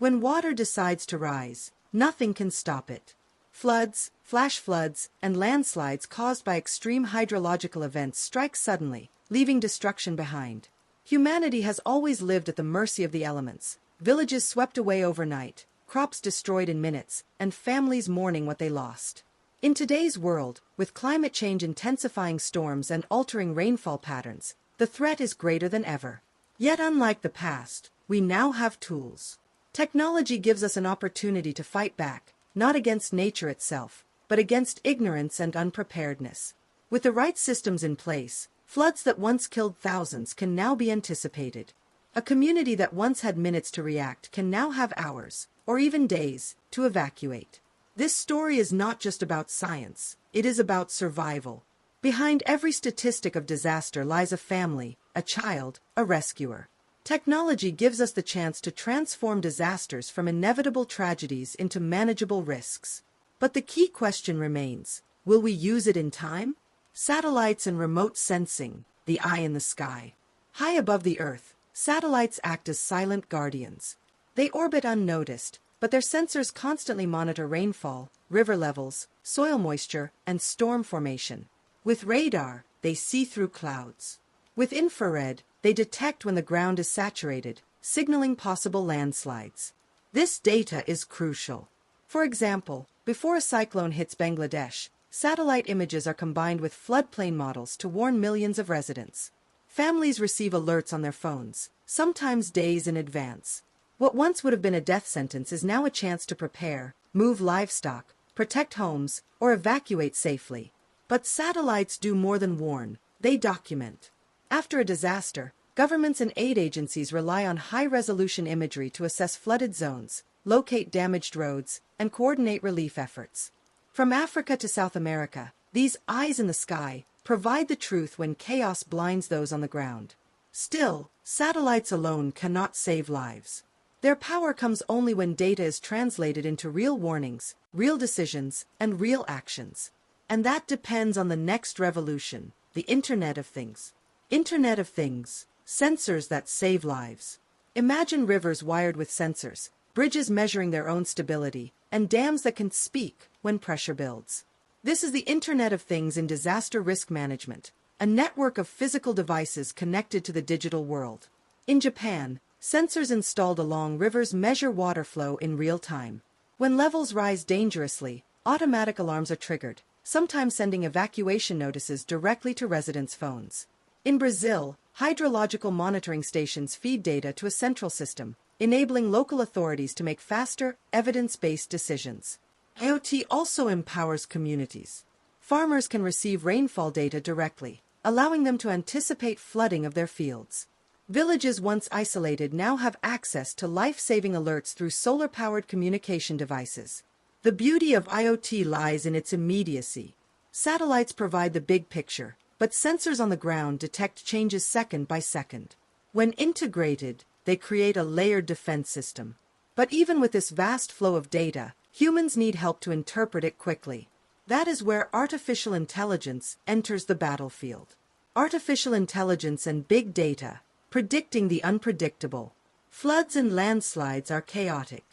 When water decides to rise, nothing can stop it. Floods, flash floods, and landslides caused by extreme hydrological events strike suddenly, leaving destruction behind. Humanity has always lived at the mercy of the elements, villages swept away overnight, crops destroyed in minutes, and families mourning what they lost. In today's world, with climate change intensifying storms and altering rainfall patterns, the threat is greater than ever. Yet unlike the past, we now have tools. Technology gives us an opportunity to fight back, not against nature itself, but against ignorance and unpreparedness. With the right systems in place, floods that once killed thousands can now be anticipated. A community that once had minutes to react can now have hours, or even days, to evacuate. This story is not just about science, it is about survival. Behind every statistic of disaster lies a family, a child, a rescuer. Technology gives us the chance to transform disasters from inevitable tragedies into manageable risks. But the key question remains, will we use it in time? Satellites and remote sensing, the eye in the sky. High above the Earth, satellites act as silent guardians. They orbit unnoticed, but their sensors constantly monitor rainfall, river levels, soil moisture, and storm formation. With radar, they see through clouds. With infrared, they detect when the ground is saturated, signaling possible landslides. This data is crucial. For example, before a cyclone hits Bangladesh, satellite images are combined with floodplain models to warn millions of residents. Families receive alerts on their phones, sometimes days in advance. What once would have been a death sentence is now a chance to prepare, move livestock, protect homes, or evacuate safely. But satellites do more than warn, they document. After a disaster, governments and aid agencies rely on high-resolution imagery to assess flooded zones, locate damaged roads, and coordinate relief efforts. From Africa to South America, these eyes in the sky provide the truth when chaos blinds those on the ground. Still, satellites alone cannot save lives. Their power comes only when data is translated into real warnings, real decisions, and real actions. And that depends on the next revolution, the Internet of Things. Internet of Things, sensors that save lives. Imagine rivers wired with sensors, bridges measuring their own stability, and dams that can speak when pressure builds. This is the Internet of Things in disaster risk management, a network of physical devices connected to the digital world. In Japan, sensors installed along rivers measure water flow in real time. When levels rise dangerously, automatic alarms are triggered, sometimes sending evacuation notices directly to residents' phones. In Brazil, hydrological monitoring stations feed data to a central system, enabling local authorities to make faster, evidence-based decisions. IoT also empowers communities. Farmers can receive rainfall data directly, allowing them to anticipate flooding of their fields. Villages once isolated now have access to life-saving alerts through solar-powered communication devices. The beauty of IoT lies in its immediacy. Satellites provide the big picture, but sensors on the ground detect changes second by second. When integrated, they create a layered defense system. But even with this vast flow of data, humans need help to interpret it quickly. That is where artificial intelligence enters the battlefield. Artificial intelligence and big data, predicting the unpredictable. Floods and landslides are chaotic.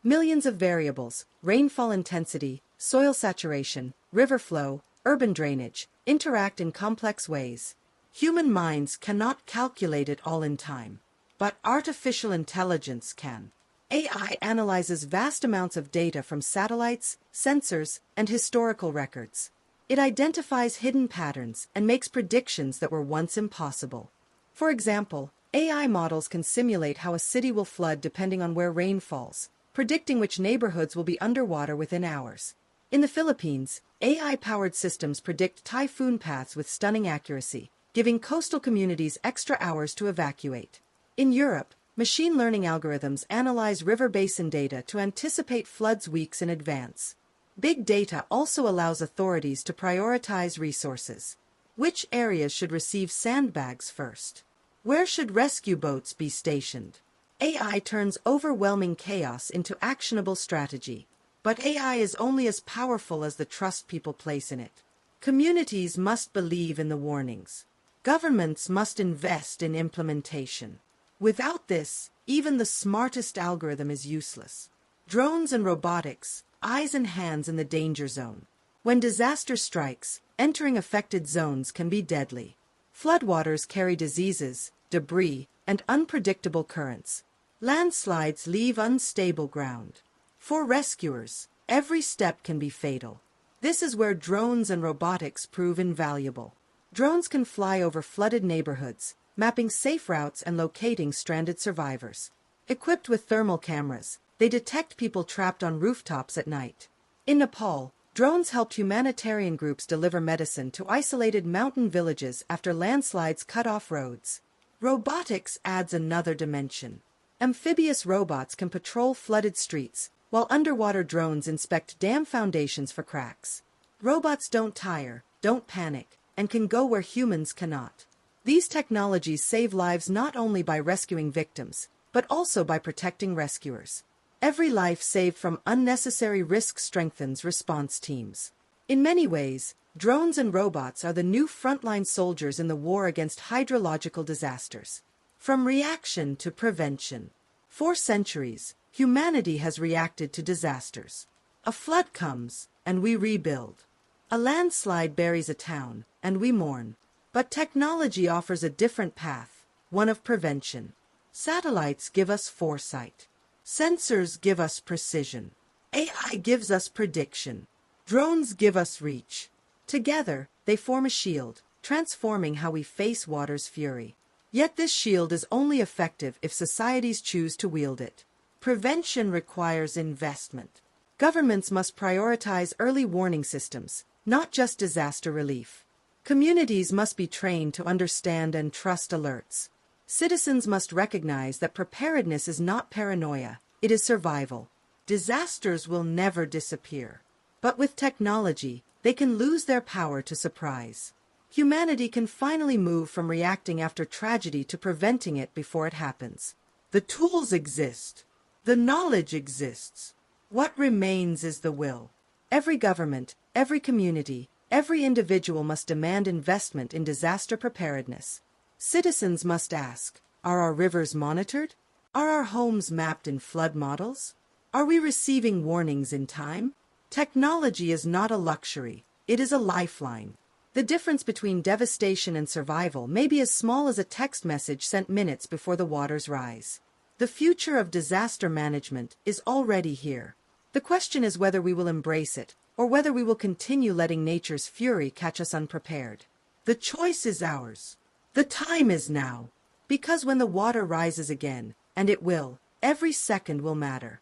Millions of variables, rainfall intensity, soil saturation, river flow, urban drainage, interact in complex ways. Human minds cannot calculate it all in time, but artificial intelligence can. AI analyzes vast amounts of data from satellites, sensors, and historical records. It identifies hidden patterns and makes predictions that were once impossible. For example, AI models can simulate how a city will flood depending on where rain falls, predicting which neighborhoods will be underwater within hours. In the Philippines, AI-powered systems predict typhoon paths with stunning accuracy, giving coastal communities extra hours to evacuate. In Europe, machine learning algorithms analyze river basin data to anticipate floods weeks in advance. Big data also allows authorities to prioritize resources. Which areas should receive sandbags first? Where should rescue boats be stationed? AI turns overwhelming chaos into actionable strategy. But AI is only as powerful as the trust people place in it. Communities must believe in the warnings. Governments must invest in implementation. Without this, Even the smartest algorithm is useless. Drones and robotics, eyes and hands in the danger zone. When disaster strikes, entering affected zones can be deadly. Floodwaters carry diseases, debris, and unpredictable currents. Landslides leave unstable ground. For rescuers, every step can be fatal. This is where drones and robotics prove invaluable. Drones can fly over flooded neighborhoods, mapping safe routes and locating stranded survivors. Equipped with thermal cameras, they detect people trapped on rooftops at night. In Nepal, drones helped humanitarian groups deliver medicine to isolated mountain villages after landslides cut off roads. Robotics adds another dimension. Amphibious robots can patrol flooded streets, while underwater drones inspect dam foundations for cracks. Robots don't tire, don't panic, and can go where humans cannot. These technologies save lives not only by rescuing victims, but also by protecting rescuers. Every life saved from unnecessary risk strengthens response teams. In many ways, drones and robots are the new frontline soldiers in the war against hydrological disasters. From reaction to prevention. For centuries, humanity has reacted to disasters. A flood comes, and we rebuild. A landslide buries a town, and we mourn. But technology offers a different path, one of prevention. Satellites give us foresight. Sensors give us precision. AI gives us prediction. Drones give us reach. Together, they form a shield, transforming how we face water's fury. Yet this shield is only effective if societies choose to wield it. Prevention requires investment. Governments must prioritize early warning systems, not just disaster relief. Communities must be trained to understand and trust alerts. Citizens must recognize that preparedness is not paranoia, it is survival. Disasters will never disappear. But with technology, they can lose their power to surprise. Humanity can finally move from reacting after tragedy to preventing it before it happens. The tools exist. The knowledge exists. What remains is the will. Every government, every community, every individual must demand investment in disaster preparedness. Citizens must ask, are our rivers monitored? Are our homes mapped in flood models? Are we receiving warnings in time? Technology is not a luxury, it is a lifeline. The difference between devastation and survival may be as small as a text message sent minutes before the waters rise. The future of disaster management is already here. The question is whether we will embrace it, or whether we will continue letting nature's fury catch us unprepared. The choice is ours. The time is now. Because when the water rises again, and it will, every second will matter.